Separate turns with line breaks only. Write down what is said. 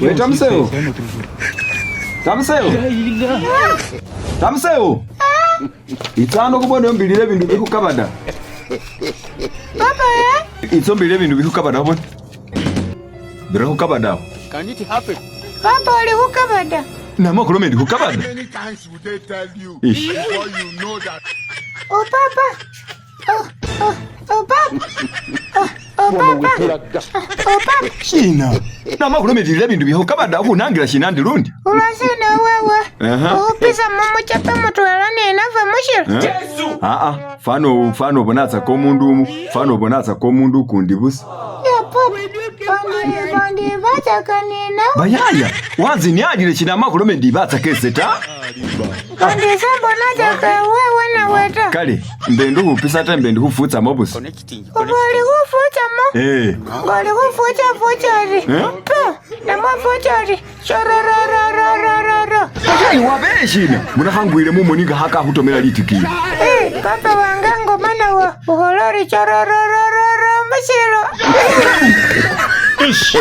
We Tamseo. Tamseo. Tamseo. Itano kubona mbilire bintu bikukabada.
Papa
Itso mbilire bintu bikukabada bona. Bira kukabada.
Can it happen?
Papa ali kukabada.
Na makuru mendi kukabada.
Many times would they tell you
Ish.
before you know that?
Oh papa. Oh papa. Oh papa. Oh papa.
Shina. Na makuru mendi bintu bikukabada kunangira shinandi rundi.
Ulasina wewe.
Aha.
Upisa mama chapa mutwalane inava mushira.
Fano bonatsa komundu, fano bonatsa komundu kundi busi.
Ya papa. Bandi batakanina.
Bayaya, wanzi ni ajire china makuru mendi batakeseta.
Bandi sambo nataka wewe na weta.
Kale, mbendu hupisa ta mbendu hufutsa mobusi.
Connecting.
Bali kufuta mo. Bali kufuta futari. Pa. Na mafutari. Chororororororo.
Hey, wabeshina. Muna hangwire mumuninga haka hutomela litikira.
Papa wangango mana wa uholori chorororororo mashiro.
Ish.